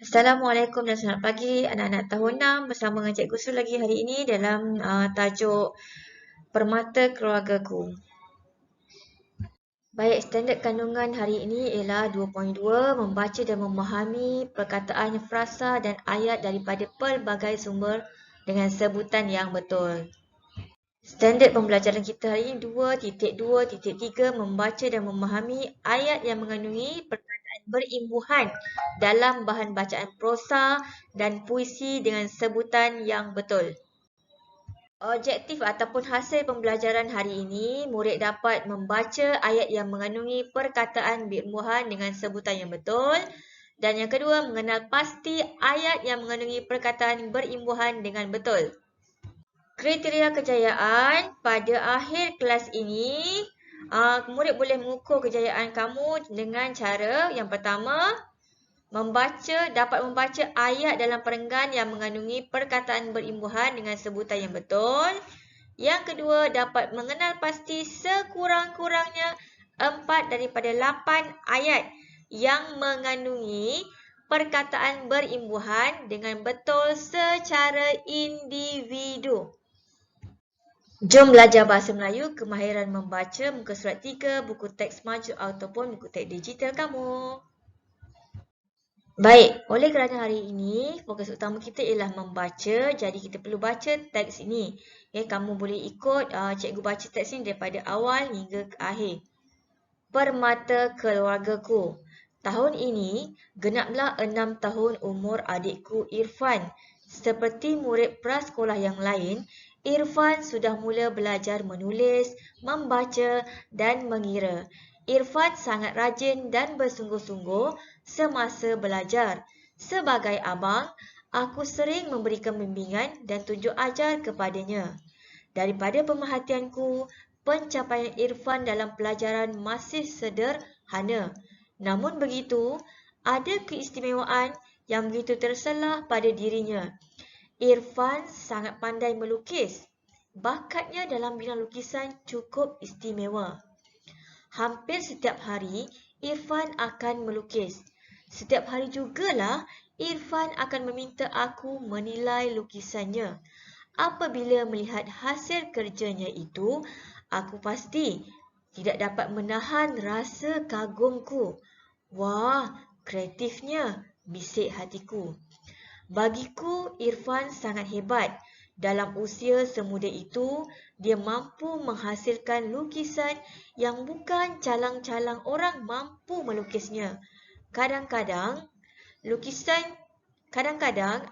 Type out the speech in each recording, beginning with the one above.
Assalamualaikum dan selamat pagi anak-anak tahun 6 bersama dengan Cikgu Su lagi hari ini dalam tajuk Permata Keluargaku. Baik, standard kandungan hari ini ialah 2.2 membaca dan memahami perkataan frasa dan ayat daripada pelbagai sumber dengan sebutan yang betul. Standard pembelajaran kita hari ini 2.2.3 membaca dan memahami ayat yang mengandungi perkataan berimbuhan dalam bahan bacaan prosa dan puisi dengan sebutan yang betul. Objektif ataupun hasil pembelajaran hari ini, murid dapat membaca ayat yang mengandungi perkataan berimbuhan dengan sebutan yang betul. Dan yang kedua, mengenal pasti ayat yang mengandungi perkataan berimbuhan dengan betul. Kriteria kejayaan pada akhir kelas ini, murid boleh mengukur kejayaan kamu dengan cara yang pertama, dapat membaca ayat dalam perenggan yang mengandungi perkataan berimbuhan dengan sebutan yang betul. Yang kedua, dapat mengenal pasti sekurang-kurangnya 4 daripada 8 ayat yang mengandungi perkataan berimbuhan dengan betul secara individu. Jom belajar bahasa Melayu, kemahiran membaca, muka surat 3, buku teks maju ataupun buku teks digital kamu. Baik, oleh kerana hari ini fokus utama kita ialah membaca, jadi kita perlu baca teks ini. Okay, kamu boleh ikut cikgu baca teks ini daripada awal hingga ke akhir. Permata keluargaku. Tahun ini genaplah 6 tahun umur adikku Irfan. Seperti murid prasekolah yang lain, Irfan sudah mula belajar menulis, membaca dan mengira. Irfan sangat rajin dan bersungguh-sungguh semasa belajar. Sebagai abang, aku sering memberikan bimbingan dan tunjuk ajar kepadanya. Daripada pemerhatianku, pencapaian Irfan dalam pelajaran masih sederhana. Namun begitu, ada keistimewaan yang begitu terselah pada dirinya. Irfan sangat pandai melukis. Bakatnya dalam bidang lukisan cukup istimewa. Hampir setiap hari, Irfan akan melukis. Setiap hari jugalah, Irfan akan meminta aku menilai lukisannya. Apabila melihat hasil kerjanya itu, aku pasti tidak dapat menahan rasa kagumku. Wah, kreatifnya, bisik hatiku. Bagiku, Irfan sangat hebat. Dalam usia semuda itu, dia mampu menghasilkan lukisan yang bukan calang-calang orang mampu melukisnya. Kadang-kadang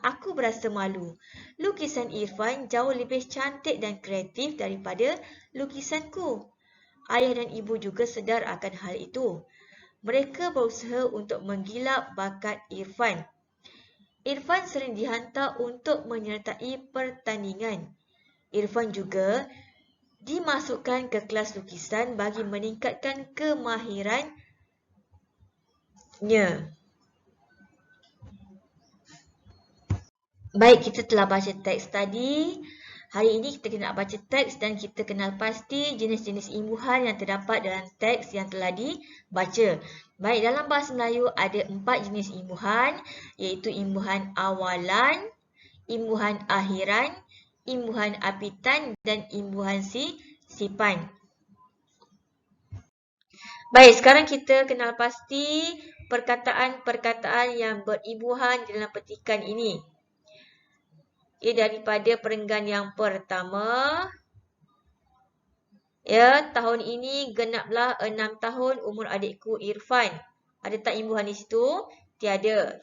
aku berasa malu. Lukisan Irfan jauh lebih cantik dan kreatif daripada lukisanku. Ayah dan ibu juga sedar akan hal itu. Mereka berusaha untuk menggilap bakat Irfan. Irfan sering dihantar untuk menyertai pertandingan. Irfan juga dimasukkan ke kelas lukisan bagi meningkatkan kemahirannya. Baik, kita telah baca teks tadi. Hari ini kita kena baca teks dan kita kenal pasti jenis-jenis imbuhan yang terdapat dalam teks yang telah dibaca. Baik, dalam bahasa Melayu ada 4 jenis imbuhan, iaitu imbuhan awalan, imbuhan akhiran, imbuhan apitan dan imbuhan sipan. Baik, sekarang kita kenal pasti perkataan-perkataan yang berimbuhan dalam petikan ini. Daripada perenggan yang pertama, tahun ini genaplah 6 tahun umur adikku Irfan. Ada tak imbuhan di situ? Tiada.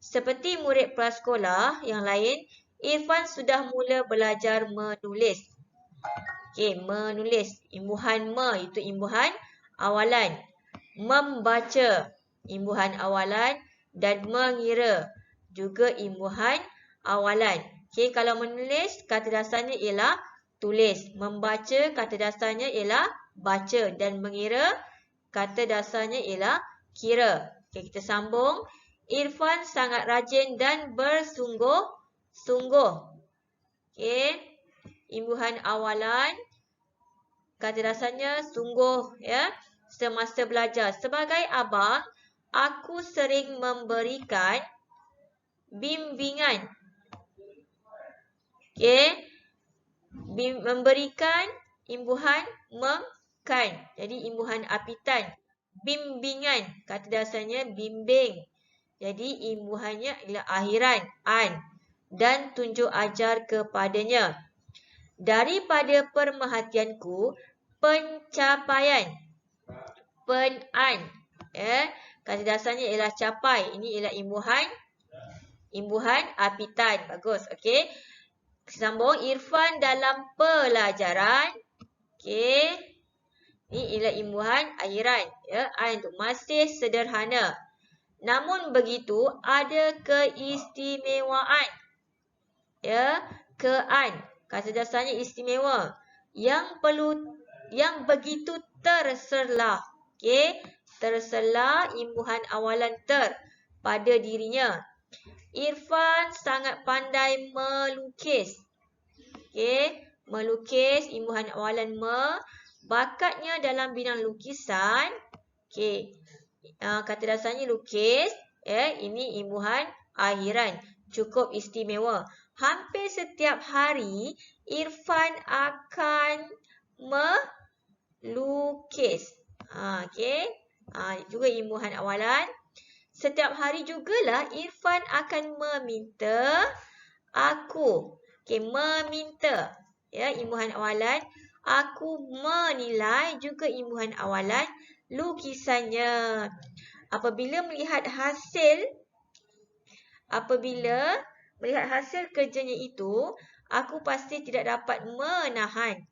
Seperti murid prasekolah yang lain, Irfan sudah mula belajar menulis. Menulis. Imbuhan itu imbuhan awalan. Membaca, imbuhan awalan. Dan mengira, juga imbuhan awalan. Kalau menulis, kata dasarnya ialah tulis. Membaca, kata dasarnya ialah baca. Dan mengira, kata dasarnya ialah kira. Kita sambung. Irfan sangat rajin dan bersungguh-sungguh. Imbuhan awalan, kata dasarnya sungguh, semasa belajar. Sebagai abang, aku sering memberikan bimbingan. Okey. Memberikan, imbuhan, mengkan. Jadi imbuhan apitan. Bimbingan, kata dasarnya bimbing. Jadi imbuhannya ialah akhiran, an. Dan tunjuk ajar kepadanya. Daripada perhatianku, pencapaian. Pen-an. Kata dasarnya ialah capai. Ini ialah imbuhan apitan. Bagus. Okey. Sambung. Irfan dalam pelajaran. Okey. Ini ialah imbuhan akhiran. An tu masih sederhana. Namun begitu, ada keistimewaan. Ke-an. Kata dasarnya istimewa. Yang begitu terserlah. Okey. Terserlah imbuhan awalan ter pada dirinya. Irfan sangat pandai melukis. Okey. Melukis, imbuhan awalan me. Bakatnya dalam bidang lukisan. Okey. Kata dasarnya lukis. Ini imbuhan akhiran. Cukup istimewa. Hampir setiap hari, Irfan akan melukis. Okey. Juga imbuhan awalan. Setiap hari jugalah Irfan akan meminta aku. Okey, meminta. Imbuhan awalan. Aku menilai, juga imbuhan awalan, lukisannya. Apabila melihat hasil kerjanya itu, aku pasti tidak dapat menahan.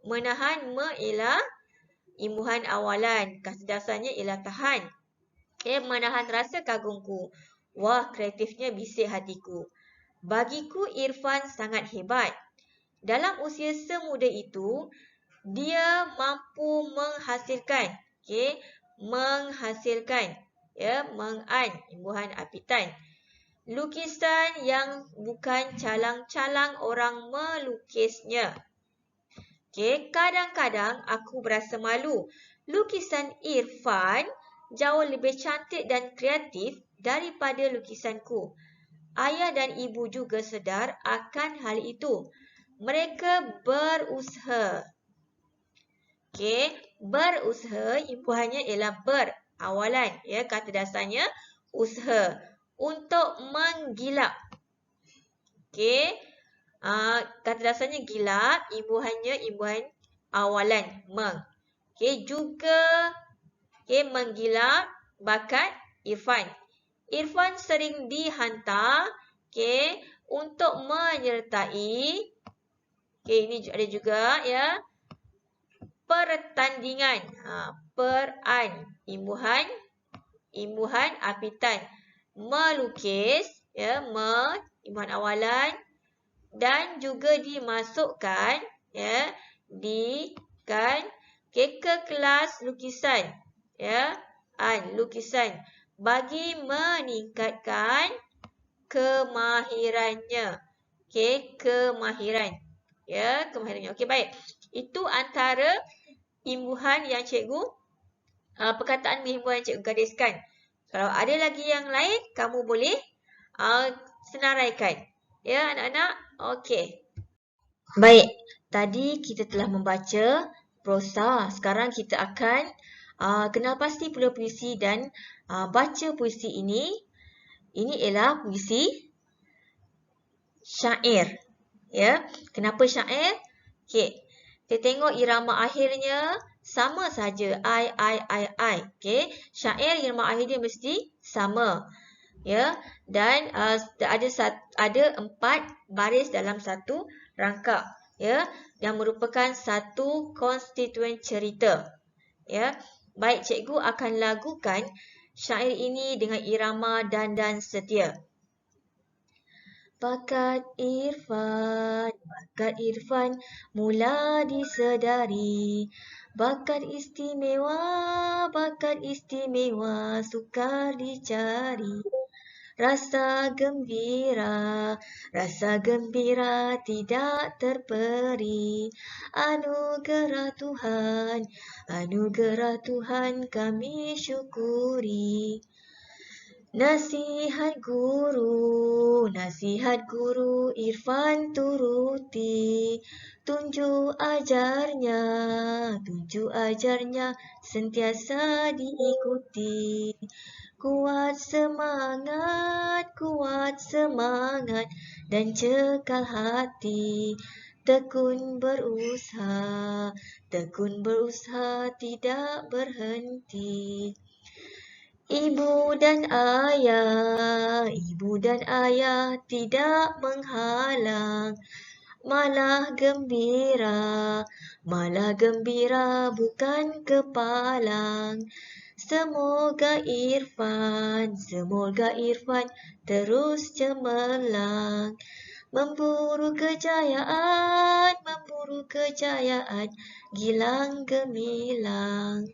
Menahan ialah imbuhan awalan. Kata dasarnya ialah tahan. Menahan rasa kagumku. Wah, kreatifnya bisik hatiku. Bagiku Irfan sangat hebat. Dalam usia semuda itu, dia mampu menghasilkan. Okey, menghasilkan. Meng-an, imbuhan apitan. Lukisan yang bukan calang-calang orang melukisnya. Okey, kadang-kadang aku berasa malu. Lukisan Irfan jauh lebih cantik dan kreatif daripada lukisanku. Ayah dan ibu juga sedar akan hal itu. Mereka berusaha. Okey, berusaha, imbuhannya ialah ber, awalan. Kata dasarnya usaha. Untuk menggilap. Okey. Kata dasarnya gilap, imbuhannya imbuhan awalan, meng. Okey, juga menggilap bakat Irfan. Irfan sering dihantar untuk menyertai. Ini ada juga pertandingan. Per-an, imbuhan apitan. Melukis, imbuhan awalan, dan juga dimasukkan ke kelas lukisan. Lukisan bagi meningkatkan kemahirannya. Kemahirannya. Okey, baik. Itu antara imbuhan yang cikgu perkataan imbuhan yang cikgu gariskan. Kalau ada lagi yang lain, kamu boleh senaraikan. Anak-anak? Okey. Baik, tadi kita telah membaca prosa. Sekarang kita akan kenal pasti pula puisi dan baca puisi ini. Ini ialah puisi syair. Kenapa syair? Okey. Kita tengok irama akhirnya sama saja. I. Okey. Syair irama akhir dia mesti sama. Dan ada 4 baris dalam satu rangkap. Yang merupakan satu konstituen cerita. Baik, cikgu akan lagukan syair ini dengan irama dandan setia. Bakat Irfan mula disedari. Bakat istimewa sukar dicari. Rasa gembira tidak terperi. Anugerah Tuhan kami syukuri. Nasihat guru Irfan turuti, tunjuk ajarnya, sentiasa diikuti. Kuat semangat, dan cekal hati, tekun berusaha tidak berhenti. Ibu dan ayah tidak menghalang, malah gembira bukan kepalang. Semoga Irfan terus cemerlang, memburu kejayaan, gilang gemilang.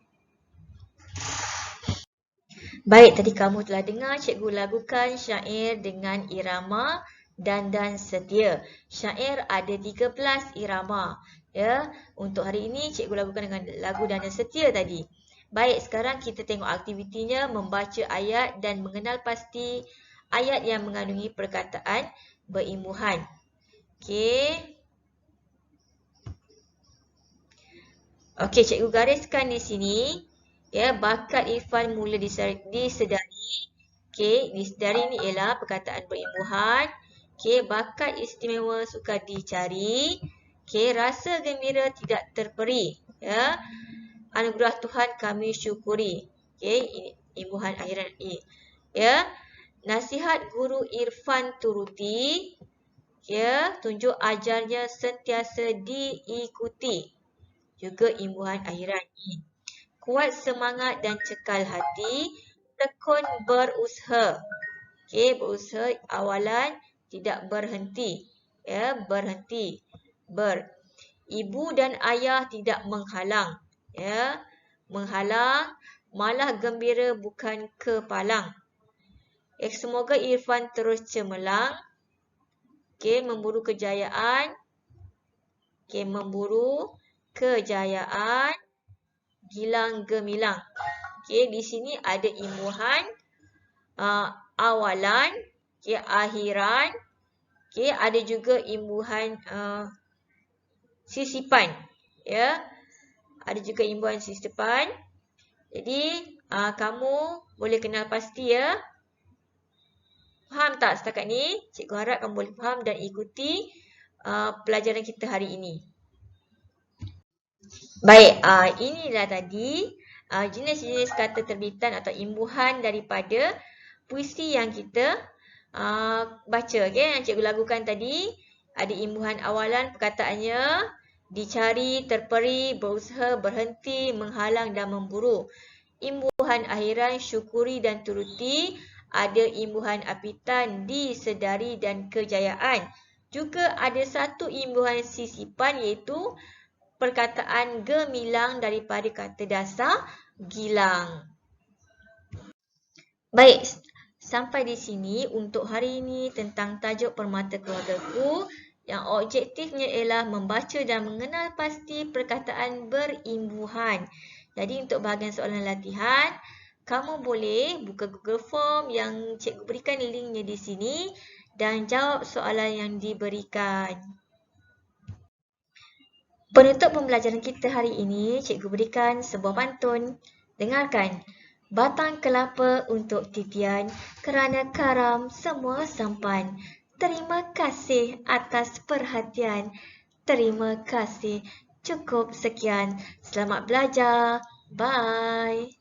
Baik, tadi kamu telah dengar cikgu lagukan syair dengan irama dandan setia. Syair ada 13 irama. Ya, untuk hari ini cikgu lagukan dengan lagu dandan setia tadi. Baik, sekarang kita tengok aktivitinya membaca ayat dan mengenal pasti ayat yang mengandungi perkataan berimbuhan. Okey. Okey, cikgu gariskan di sini. Ya, bakat Irfan mula disedari. Okey, disedari ni ialah perkataan berimbuhan. Okey, bakat istimewa sukar dicari. Okey, rasa gembira tidak terperi. Ya, anugerah Tuhan kami syukuri. Okey, ini imbuhan akhiran ini. Ya, nasihat guru Irfan turuti. Ya, tunjuk ajarnya sentiasa diikuti. Juga imbuhan akhiran ini. Kuat semangat dan cekal hati, tekun berusaha. Okey, berusaha awalan tidak berhenti. Ya, berhenti. Ibu dan ayah tidak menghalang. Ya, menghalang, malah gembira bukan kepalang. Semoga Irfan terus cemerlang. Okey, memburu kejayaan. Okey, memburu kejayaan. Gilang gemilang. Okey, di sini ada imbuhan awalan, okey, akhiran. Okey, ada juga imbuhan sisipan. Ya. Ada juga imbuhan sisipan. Jadi, kamu boleh kenal pasti ya. Faham tak setakat ni? Cikgu harap kamu boleh faham dan ikuti pelajaran kita hari ini. Baik, inilah tadi jenis-jenis kata terbitan atau imbuhan daripada puisi yang kita baca. Okay? Yang cikgu lagukan tadi, ada imbuhan awalan perkataannya, dicari, terperi, berusaha, berhenti, menghalang dan memburu. Imbuhan akhiran, syukuri dan turuti. Ada imbuhan apitan, disedari dan kejayaan. Juga ada satu imbuhan sisipan iaitu perkataan gemilang daripada kata dasar gilang. Baik, sampai di sini untuk hari ini tentang tajuk permata keluargaku yang objektifnya ialah membaca dan mengenal pasti perkataan berimbuhan. Jadi untuk bahagian soalan latihan, kamu boleh buka Google Form yang cikgu berikan linknya di sini dan jawab soalan yang diberikan. Penutup pembelajaran kita hari ini, cikgu berikan sebuah pantun. Dengarkan. Batang kelapa untuk titian, kerana karam semua sampan. Terima kasih atas perhatian. Terima kasih. Cukup sekian. Selamat belajar. Bye.